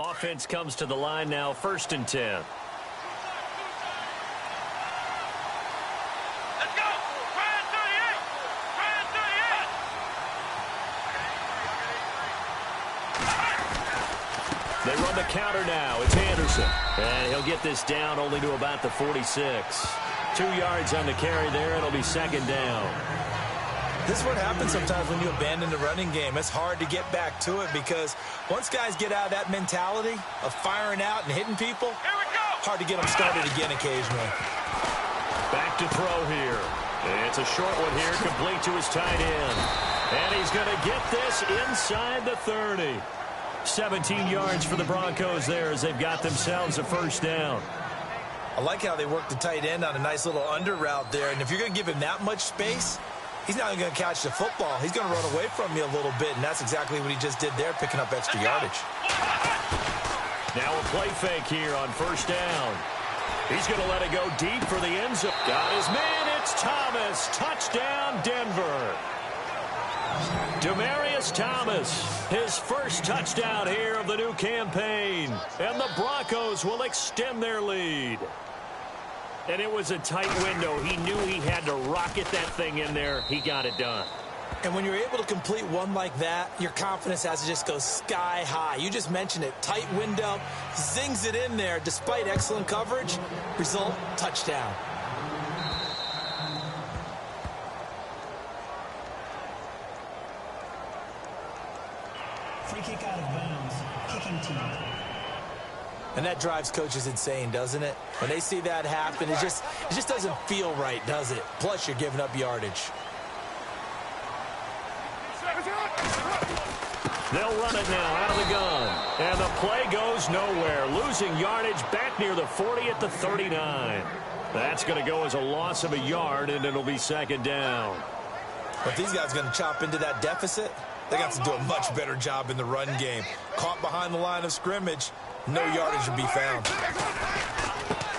Offense comes to the line now, 1st and 10. Let's go! Brian 38! Brian 38! They run the counter now. It's Anderson. And he'll get this down only to about the 46. 2 yards on the carry there. It'll be 2nd down. This is what happens sometimes when you abandon the running game. It's hard to get back to it because once guys get out of that mentality of firing out and hitting people, hard to get them started again occasionally. Back to throw here. It's a short one here, complete to his tight end. And he's going to get this inside the 30. 17 yards for the Broncos there as they've got themselves a 1st down. I like how they work the tight end on a nice little under route there. And if you're going to give him that much space, he's not going to catch the football. He's going to run away from you a little bit, and that's exactly what he just did there, picking up extra yardage. Now a play fake here on 1st down. He's going to let it go deep for the end zone. Got his man. It's Thomas. Touchdown, Denver. Demaryius Thomas, his 1st touchdown here of the new campaign. And the Broncos will extend their lead. And it was a tight window. He knew he had to rocket that thing in there. He got it done. And when you're able to complete one like that, your confidence has to just go sky high. You just mentioned it. Tight window, zings it in there despite excellent coverage. Result, touchdown. Free kick out of bounds. Kicking team. And that drives coaches insane, doesn't it? When they see that happen, it just doesn't feel right, does it? Plus, you're giving up yardage. They'll run it now out of the gun. And the play goes nowhere. Losing yardage back near the 40 at the 39. That's going to go as a loss of a yard, and it'll be 2nd down. But these guys are going to chop into that deficit. They got to do a much better job in the run game. Caught behind the line of scrimmage, no yardage to be found.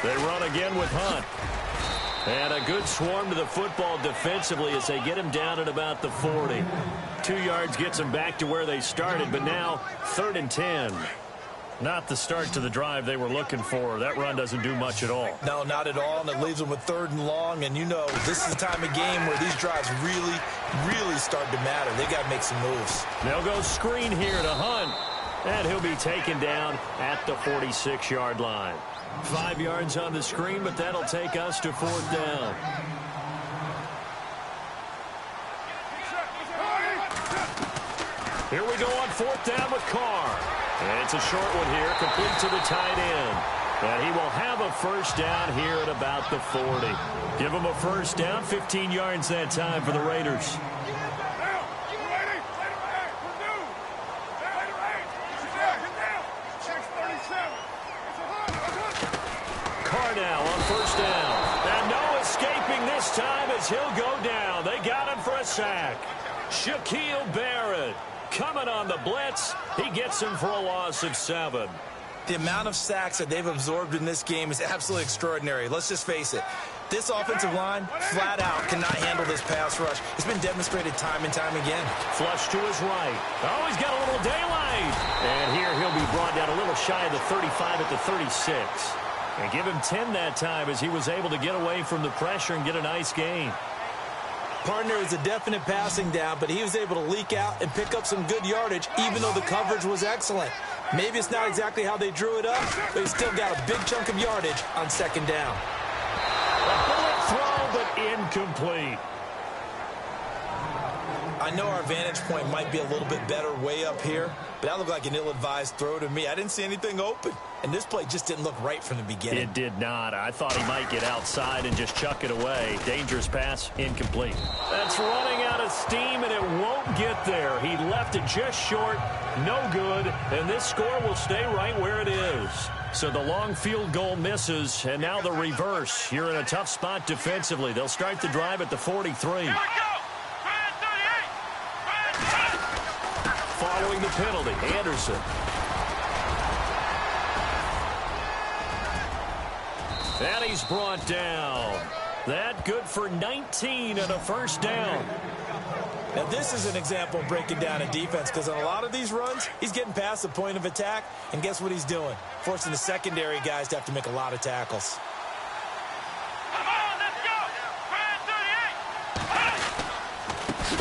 They run again with Hunt. And a good swarm to the football defensively as they get him down at about the 40. 2 yards gets them back to where they started, but now 3rd and 10. Not the start to the drive they were looking for. That run doesn't do much at all. No, not at all, and it leaves them with 3rd and long. And you know, this is the time of game where these drives really, really start to matter. They got to make some moves. They'll go screen here to Hunt. And he'll be taken down at the 46-yard line. 5 yards on the screen, but that'll take us to 4th down. Here we go on 4th down with Carr. And it's a short one here, complete to the tight end. And he will have a 1st down here at about the 40. Give him a 1st down, 15 yards that time for the Raiders. Now on 1st down. And no escaping this time as he'll go down. They got him for a sack. Shaquille Barrett coming on the blitz. He gets him for a loss of 7. The amount of sacks that they've absorbed in this game is absolutely extraordinary. Let's just face it. This offensive line, flat out, cannot handle this pass rush. It's been demonstrated time and time again. Flush to his right. Oh, he's got a little daylight. And here he'll be brought down a little shy of the 35 at the 36. And give him 10 that time as he was able to get away from the pressure and get a nice gain. Partner is a definite passing down, but he was able to leak out and pick up some good yardage, even though the coverage was excellent. Maybe it's not exactly how they drew it up, but he still got a big chunk of yardage on 2nd down. A bullet throw, but incomplete. I know our vantage point might be a little bit better way up here, but that looked like an ill-advised throw to me. I didn't see anything open, and this play just didn't look right from the beginning. It did not. I thought he might get outside and just chuck it away. Dangerous pass, incomplete. That's running out of steam, and it won't get there. He left it just short, no good, and this score will stay right where it is. So the long field goal misses, and now the reverse. You're in a tough spot defensively. They'll start the drive at the 43. Following the penalty, Anderson. And he's brought down. That good for 19 and a 1st down. Now, this is an example of breaking down a defense because on a lot of these runs, he's getting past the point of attack, and guess what he's doing? Forcing the secondary guys to have to make a lot of tackles. Come on, let's go.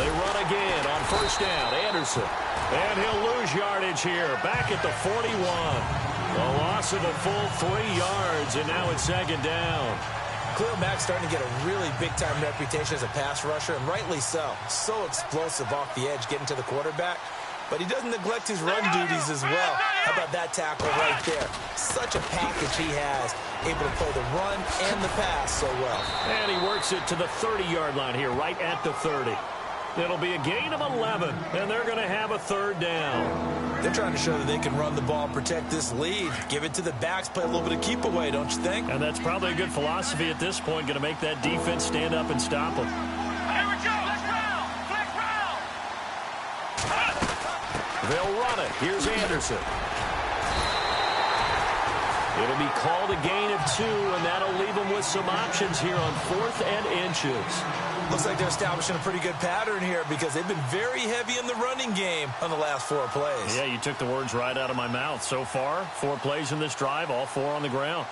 They run again on first down. Anderson. And he'll lose yardage here. Back at the 41. A loss of a full 3 yards, and now it's second down. Khalil Mack's starting to get a really big-time reputation as a pass rusher, and rightly so. So explosive off the edge getting to the quarterback. But he doesn't neglect his run duties as well. How about that tackle right there? Such a package he has, able to play the run and the pass so well. And he works it to the 30-yard line here, right at the 30. It'll be a gain of 11, and they're going to have a third down. They're trying to show that they can run the ball and protect this lead. Give it to the backs, play a little bit of keep away, don't you think? And that's probably a good philosophy at this point, going to make that defense stand up and stop them. Here we go. Let's round. Flex round. They'll run it. Here's Anderson. It'll be called a gain of 2, and that'll leave them with some options here on 4th and inches. Looks like they're establishing a pretty good pattern here because they've been very heavy in the running game on the last 4 plays. Yeah, you took the words right out of my mouth. So far, 4 plays in this drive, all 4 on the ground.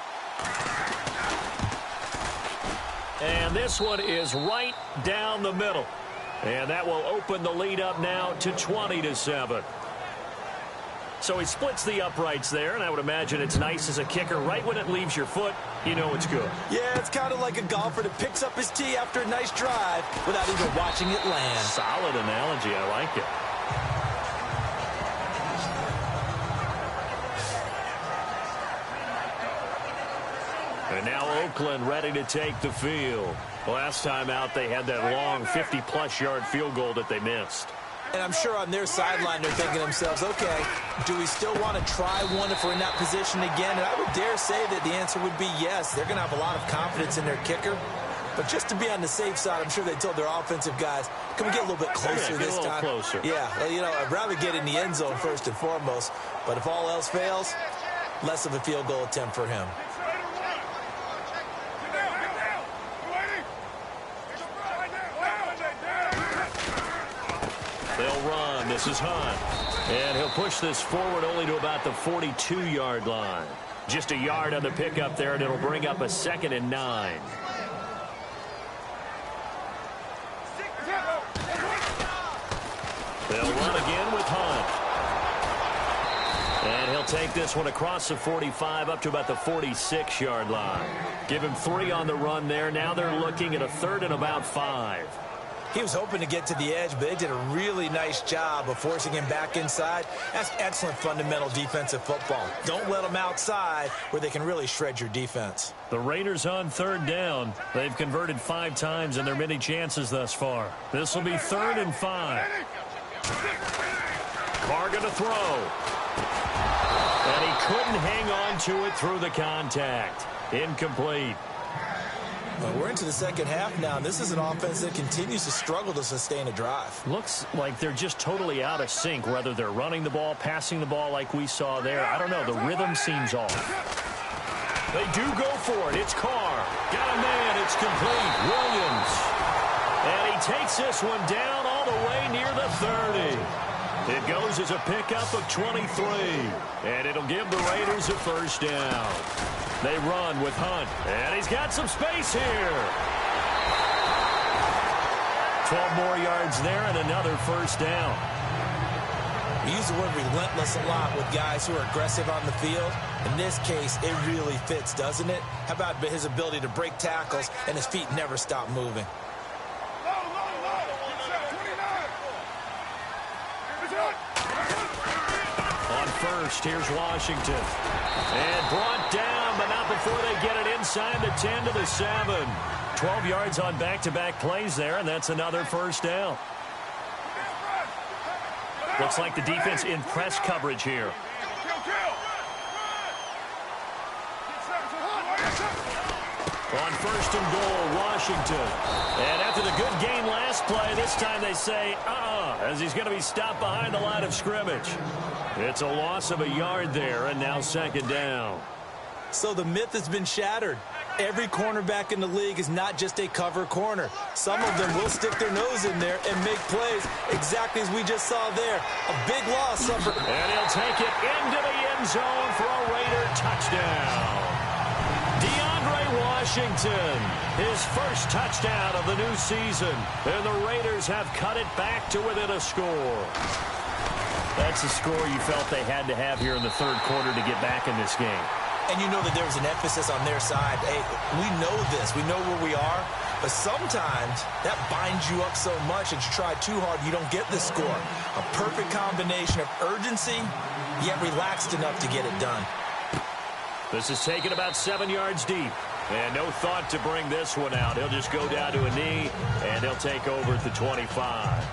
And this one is right down the middle. And that will open the lead up now to 20-7. So he splits the uprights there, and I would imagine it's nice as a kicker. Right when it leaves your foot, you know it's good. Yeah, it's kind of like a golfer that picks up his tee after a nice drive without even watching it land. Solid analogy. I like it. And now Oakland ready to take the field. Last time out, they had that long 50-plus yard field goal that they missed. And I'm sure on their sideline they're thinking to themselves, okay, do we still want to try one if we're in that position again? And I would dare say that the answer would be yes. They're going to have a lot of confidence in their kicker. But just to be on the safe side, I'm sure they told their offensive guys, can we get a little bit closer this time? Closer. Yeah, well, you know, I'd rather get in the end zone first and foremost. But if all else fails, less of a field goal attempt for him. They'll run. This is Hunt. And he'll push this forward only to about the 42-yard line. Just a yard on the pickup there, and it'll bring up a 2nd and 9. They'll run again with Hunt. And he'll take this one across the 45 up to about the 46-yard line. Give him 3 on the run there. Now they're looking at a 3rd and about 5. He was hoping to get to the edge, but they did a really nice job of forcing him back inside. That's excellent fundamental defensive football. Don't let them outside where they can really shred your defense. The Raiders on 3rd down. They've converted 5 times in their many chances thus far. This will be 3rd and 5. Carr going to throw. And he couldn't hang on to it through the contact. Incomplete. Well, we're into the second half now, and this is an offense that continues to struggle to sustain a drive. Looks like they're just totally out of sync, whether they're running the ball, passing the ball like we saw there. I don't know. The rhythm seems off. They do go for it. It's Carr. Got a man. It's complete. Williams. And he takes this one down all the way near the 30. It goes as a pickup of 23. And it'll give the Raiders a 1st down. They run with Hunt, and he's got some space here. 12 more yards there and another 1st down. We use the word relentless a lot with guys who are aggressive on the field. In this case, it really fits, doesn't it? How about his ability to break tackles and his feet never stop moving? On first, here's Washington. And brought down, but not before they get it inside the 10 to the 7. 12 yards on back-to-back plays there, and that's another 1st down. Looks like the defense in press coverage here. On 1st and goal, Washington. And after the good game last play, this time they say, as he's going to be stopped behind the line of scrimmage. It's a loss of a yard there, and now 2nd down. So the myth has been shattered. every cornerback in the league is not just a cover corner. Some of them will stick their nose in there and make plays exactly as we just saw there. A big loss suffered. And he'll take it into the end zone for a Raider touchdown. DeAndre Washington, his first touchdown of the new season. And the Raiders have cut it back to within a score. That's a score you felt they had to have here in the third quarter to get back in this game. And you know that there was an emphasis on their side. Hey, we know this. We know where we are. But sometimes that binds you up so much that you try too hard, you don't get the score. A perfect combination of urgency, yet relaxed enough to get it done. This is taken about 7 yards deep. And no thought to bring this one out. He'll just go down to a knee, and he'll take over at the 25.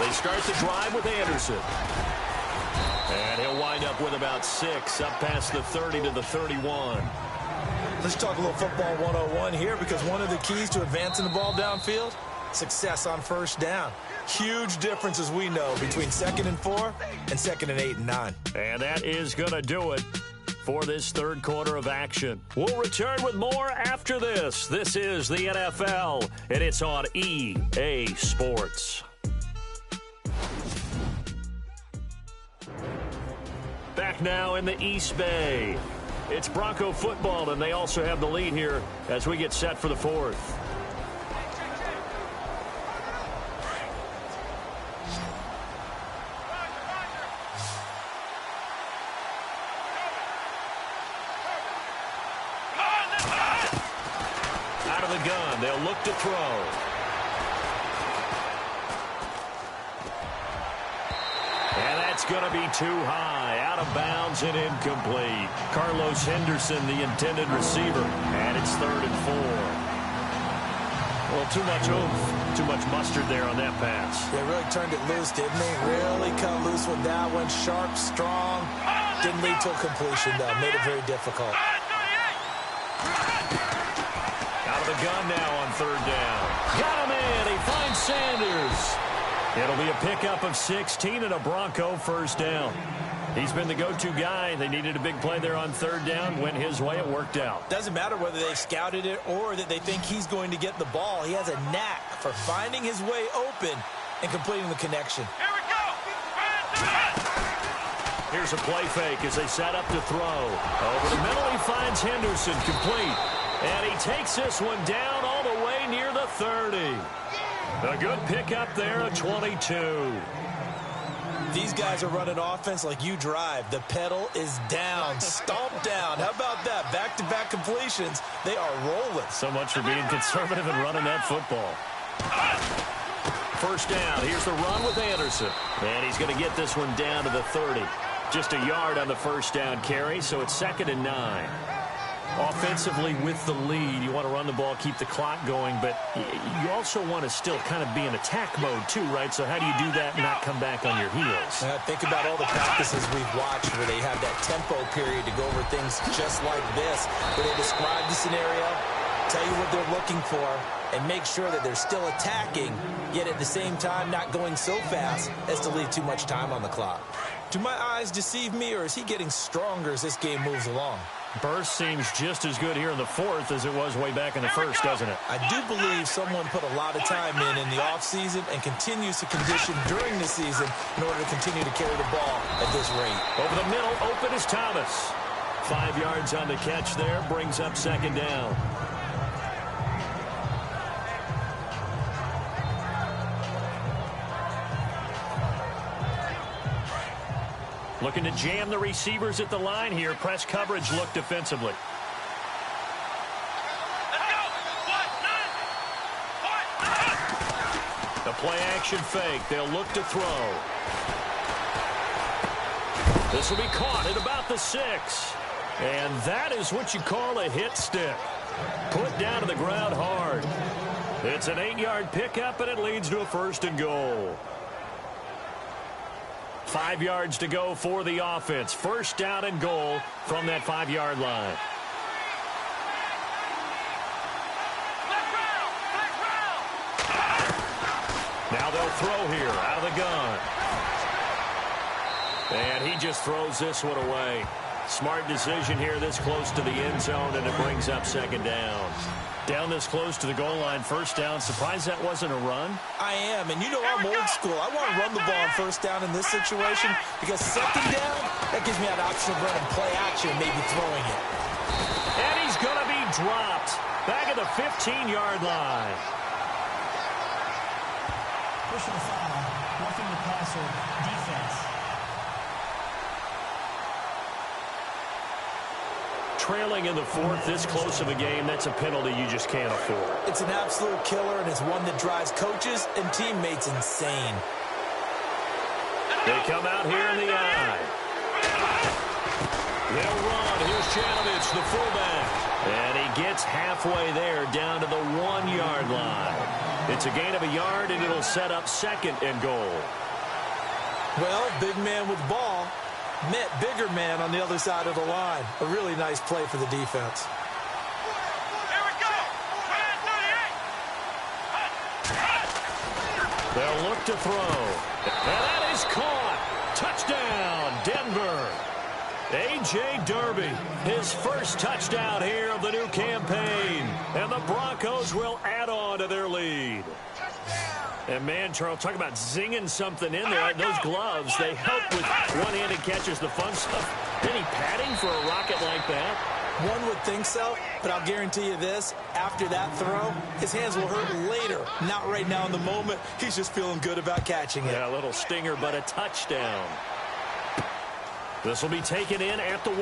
They start the drive with Anderson. And he'll wind up with about 6, up past the 30 to the 31. Let's talk a little football 101 here, because one of the keys to advancing the ball downfield, success on first down. Huge difference, as we know, between 2nd and 4 and 2nd and 8 and 9. And that is going to do it for this third quarter of action. We'll return with more after this. This is the NFL, and it's on EA Sports. Back now in the East Bay. It's Bronco football, and they also have the lead here as we get set for the fourth. Out of the gun, they'll look to throw. And that's going to be too high, out of bounds and incomplete. Carlos Henderson, the intended receiver, and it's 3rd and 4. Well, too much oomph, too much mustard there on that pass. They really turned it loose, didn't they? Really cut loose with that one. Sharp, strong. Didn't lead to a completion, though. Made it very difficult. Out of the gun now on 3rd down. Got him in. He finds Sanders. It'll be a pickup of 16 and a Bronco first down. He's been the go-to guy. They needed a big play there on 3rd down. Went his way. It worked out. Doesn't matter whether they scouted it or that they think he's going to get the ball. He has a knack for finding his way open and completing the connection. Here we go. Here's a play fake as they set up to throw. Over the middle, he finds Henderson complete. And he takes this one down all the way near the 30. A good pickup there at 22. These guys are running offense like you drive. The pedal is down, stomped down. How about that? Back-to-back completions. They are rolling. So much for being conservative and running that football. First down. Here's the run with Anderson. And he's going to get this one down to the 30. Just a yard on the first down carry, so it's 2nd and 9. Offensively with the lead, you want to run the ball, keep the clock going, but you also want to still kind of be in attack mode too, right? So how do you do that and not come back on your heels? Think about all the practices we've watched where they have that tempo period to go over things just like this, where they describe the scenario, tell you what they're looking for, and make sure that they're still attacking, yet at the same time not going so fast as to leave too much time on the clock. Do my eyes deceive me, or is he getting stronger as this game moves along? Burst seems just as good here in the fourth as it was way back in the first, doesn't it? I do believe someone put a lot of time in the offseason and continues to condition during the season in order to continue to carry the ball at this rate. Over the middle, open is Thomas. 5 yards on the catch there, brings up 2nd down. Looking to jam the receivers at the line here. Press coverage look defensively. The play action fake. They'll look to throw. This will be caught at about the 6. And that is what you call a hit stick. Put down to the ground hard. It's an 8-yard pickup, and it leads to a 1st and goal. 5 yards to go for the offense. First down and goal from that 5-yard line. Now they'll throw here out of the gun. And he just throws this one away. Smart decision here this close to the end zone, and it brings up second down. Down this close to the goal line, first down. Surprised that wasn't a run? I am, and you know I'm old school. I want to run the ball on first down in this situation because second down, that gives me that option of running play action and maybe throwing it. And he's going to be dropped back at the 15-yard line. Personal foul, roughing the passer, defense. Trailing in the fourth, this close of a game, that's a penalty you just can't afford. It's an absolute killer, and it's one that drives coaches and teammates insane. They come out here in the eye. They'll run. Here's Janovich, the fullback. And he gets halfway there down to the 1-yard line. It's a gain of a yard, and it'll set up second and goal. Well, big man with ball met bigger man on the other side of the line. A really nice play for the defense. Here we go. They'll look to throw. And that is caught. Touchdown, Denver. A.J. Derby, his first touchdown here of the new campaign. And the Broncos will add on to their lead. And, man, Charles, talk about zinging something in there. Those gloves, they help with one-handed catches, the fun stuff. Any padding for a rocket like that? One would think so, but I'll guarantee you this. After that throw, his hands will hurt later. Not right now in the moment. He's just feeling good about catching it. Yeah, a little stinger, but a touchdown. This will be taken in at the 1.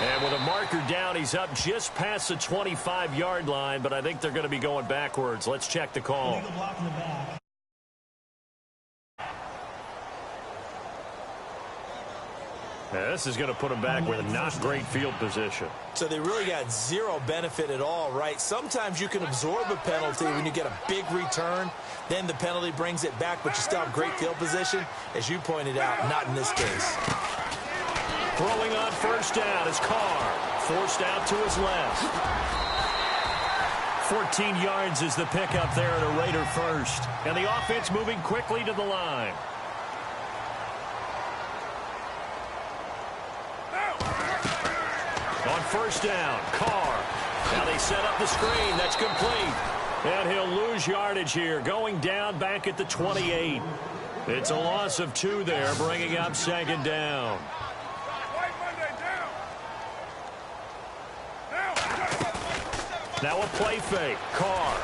And with a marker down, he's up just past the 25-yard line, but I think they're going to be going backwards. Let's check the call. Illegal block in the back. Now, this is going to put them back with not great field position. So they really got zero benefit at all, right? Sometimes you can absorb a penalty when you get a big return. Then the penalty brings it back, but you still have great field position. As you pointed out, not in this case. Throwing on first down is Carr. Forced out to his left. 14 yards is the pickup there at a Raider first. And the offense moving quickly to the line. On first down, Carr. Now they set up the screen. That's complete. And he'll lose yardage here, going down back at the 28. It's a loss of 2 there, bringing up second down. Now a play fake. Carr.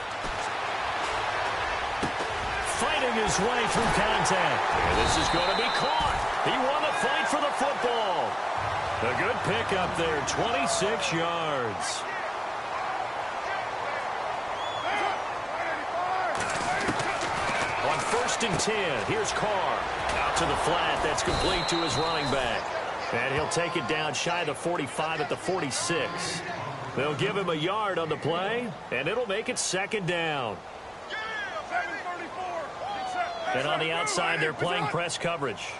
Fighting his way through contact. And this is going to be caught. He won the fight for the football. A good pickup there, 26 yards. On first and 10, here's Carr. Out to the flat, that's complete to his running back. And he'll take it down shy of the 45 at the 46. They'll give him a yard on the play, and it'll make it second down. And on the outside, they're playing press coverage.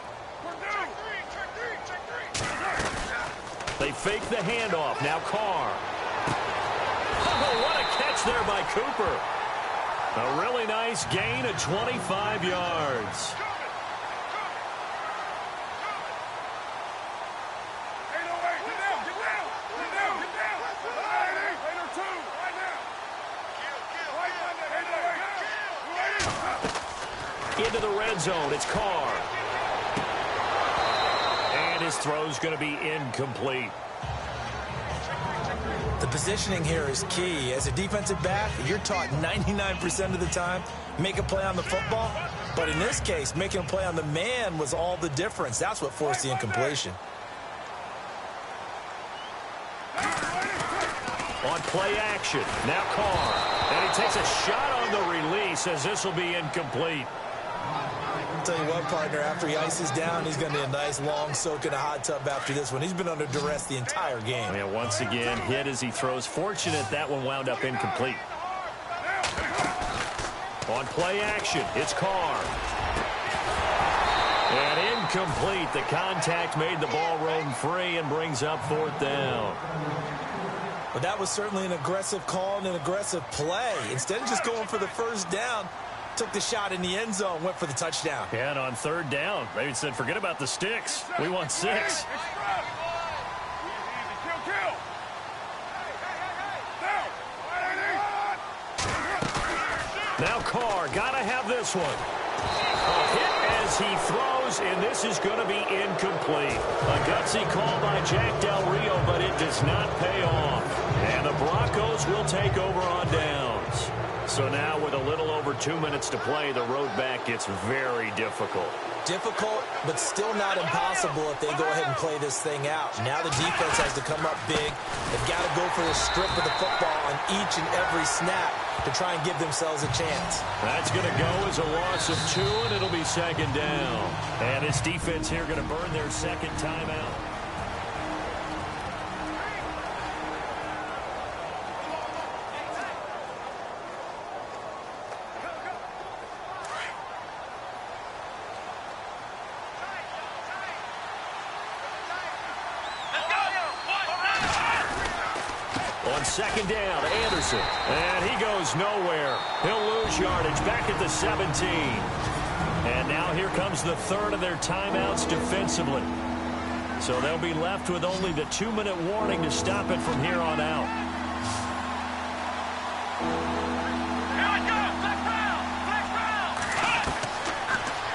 They fake the handoff. Now Carr. Oh, what a catch there by Cooper. A really nice gain of 25 yards. Into the red zone, it's Carr. And his throw's going to be incomplete. The positioning here is key. As a defensive back, you're taught 99% of the time, make a play on the football. But in this case, making a play on the man was all the difference. That's what forced the incompletion. On play action, now Carr. And he takes a shot on the release as this will be incomplete. I'll tell you what, partner, after he ices down, he's going to need a nice long soak in a hot tub after this one. He's been under duress the entire game. Yeah, once again, hit as he throws. Fortunate that one wound up incomplete. On play action, it's Carr. And incomplete. The contact made the ball roam free and brings up fourth down. But that was certainly an aggressive call and an aggressive play. Instead of just going for the first down, took the shot in the end zone, went for the touchdown. Yeah, and on third down, they said, forget about the sticks. We want 6. Now Carr, got to have this one. A hit as he throws, and this is going to be incomplete. A gutsy call by Jack Del Rio, but it does not pay off. And the Broncos will take over on downs. So now with a little over 2 minutes to play, the road back gets very difficult. Difficult, but still not impossible if they go ahead and play this thing out. Now the defense has to come up big. They've got to go for the strip of the football on each and every snap to try and give themselves a chance. That's going to go as a loss of 2, and it'll be second down. And this defense here going to burn their second timeout. On second down, Anderson. And he goes nowhere. He'll lose yardage back at the 17. And now here comes the third of their timeouts defensively. So they'll be left with only the 2-minute warning to stop it from here on out.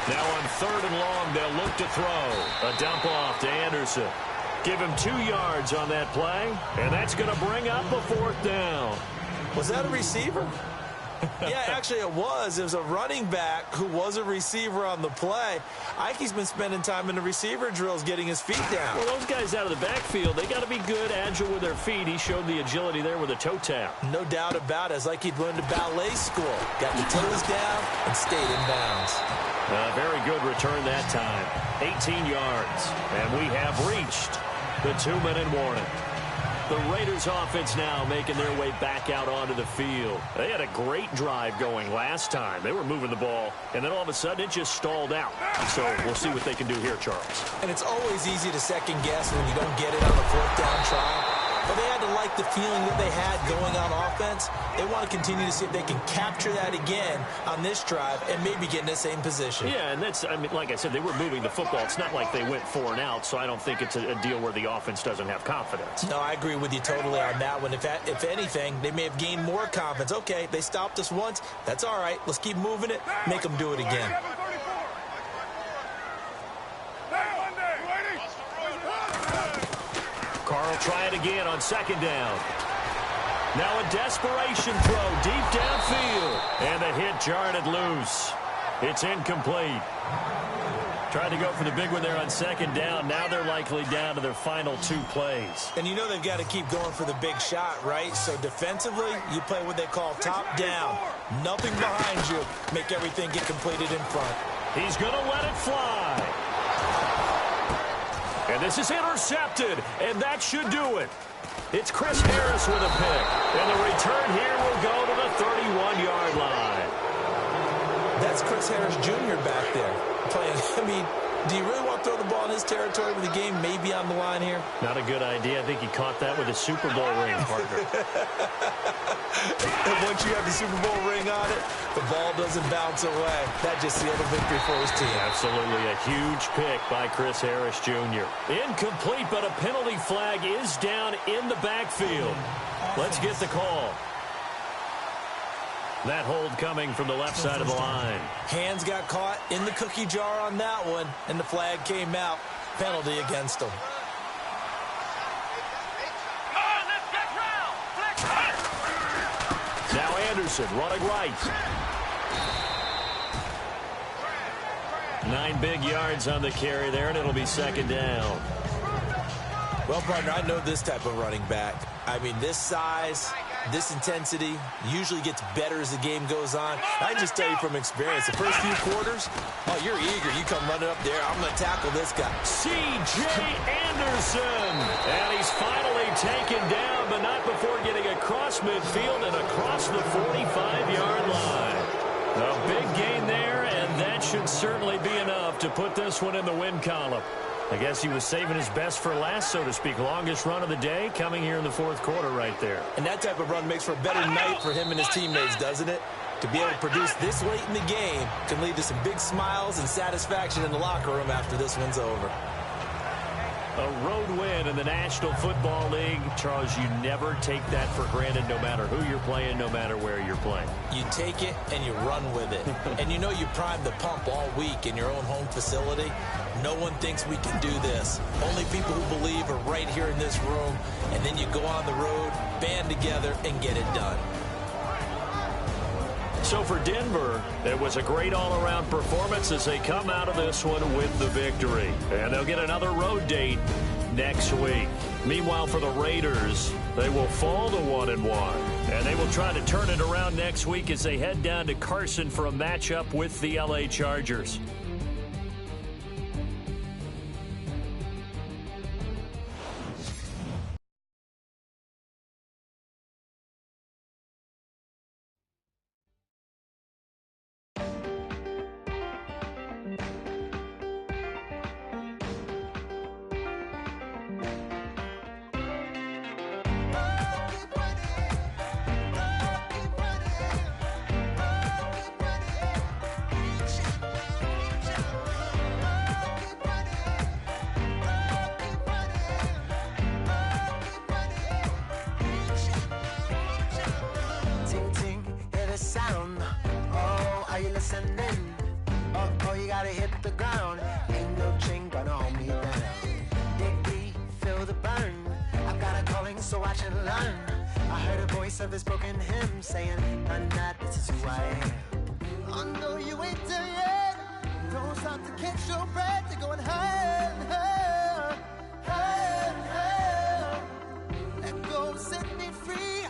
Now on third and long, they'll look to throw. A dump off to Anderson. Give him 2 yards on that play, and that's going to bring up a 4th down. Was that a receiver? Yeah, actually it was. It was a running back who was a receiver on the play. Ike's been spending time in the receiver drills getting his feet down. Well, those guys out of the backfield, they got to be good, agile with their feet. He showed the agility there with a toe tap. No doubt about it. It's like he'd learned to ballet school. Got the toes down and stayed in bounds. Very good return that time. 18 yards. And we have reached the 2-minute warning. The Raiders offense now making their way back out onto the field. They had a great drive going last time. They were moving the ball, and then all of a sudden it just stalled out. So we'll see what they can do here, Charles. And it's always easy to second guess when you don't get it on a 4th down try. But they had to like the feeling that they had going on offense. They want to continue to see if they can capture that again on this drive and maybe get in the same position. Yeah, and that's, I mean, like I said, they were moving the football. It's not like they went 4 and out, so I don't think it's a deal where the offense doesn't have confidence. No, I agree with you totally on that one. If anything, they may have gained more confidence. Okay, they stopped us once. That's all right. Let's keep moving it. Make them do it again. Carl try it again on second down. Now a desperation throw deep downfield. And the hit jarred it loose. It's incomplete. Tried to go for the big one there on second down. Now they're likely down to their final 2 plays. And you know they've got to keep going for the big shot, right? So defensively, you play what they call top down. Nothing behind you. Make everything get completed in front. He's going to let it fly. And this is intercepted, and that should do it. It's Chris Harris with a pick, and the return here will go to the 31-yard line. That's Chris Harris Jr. back there playing. I mean, do you really want to throw the ball in his territory with the game maybe on the line here? Not a good idea. I think he caught that with a Super Bowl ring, partner. And once you have the Super Bowl ring on it, the ball doesn't bounce away. That just sealed a victory for his team. Absolutely a huge pick by Chris Harris Jr. Incomplete, but a penalty flag is down in the backfield. Let's get the call. That hold coming from the left side of the line. Hands got caught in the cookie jar on that one, and the flag came out. Penalty against them. Now Anderson running right. 9 big yards on the carry there, and it'll be second down. Well, partner, I know this type of running back. I mean, this size, this intensity usually gets better as the game goes on. I can just tell you from experience, the first few quarters, oh, you're eager. You come running up there. I'm going to tackle this guy. C.J. Anderson. And he's finally taken down, but not before getting across midfield and across the 45-yard line. A big gain there, and that should certainly be enough to put this one in the win column. I guess he was saving his best for last, so to speak. Longest run of the day coming here in the fourth quarter right there. And that type of run makes for a better night for him and his teammates, doesn't it? To be able to produce this late in the game can lead to some big smiles and satisfaction in the locker room after this one's over. A road win in the National Football League. Charles, you never take that for granted no matter who you're playing, no matter where you're playing. You take it and you run with it. And you know you primed the pump all week in your own home facility. No one thinks we can do this. Only people who believe are right here in this room. And then you go on the road, band together, and get it done. So for Denver, it was a great all-around performance as they come out of this one with the victory. And they'll get another road date next week. Meanwhile, for the Raiders, they will fall to 1-1. And they will try to turn it around next week as they head down to Carson for a matchup with the LA Chargers. Sound. Oh, are you listening? Oh, you gotta hit the ground. Ain't no chain gonna hold me down. Dig deep, feel the burn. I've got a calling, so watch and learn. I heard a voice of his broken hymn saying, "None that this is who I am." I know you ain't there yet. Don't stop to catch your breath. You're going higher and higher, higher and higher. Let go, set me free.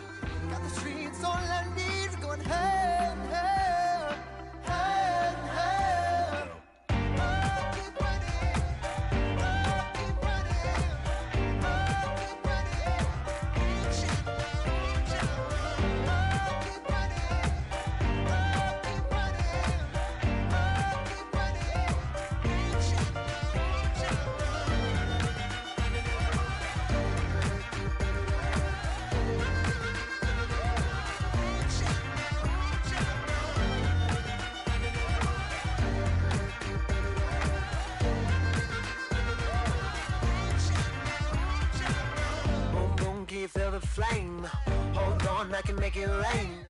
Got the streets all I need. Going higher and higher, higher and higher. Keep running, keep running, keep running. Keep feel the flame. Hold on, I can make it rain.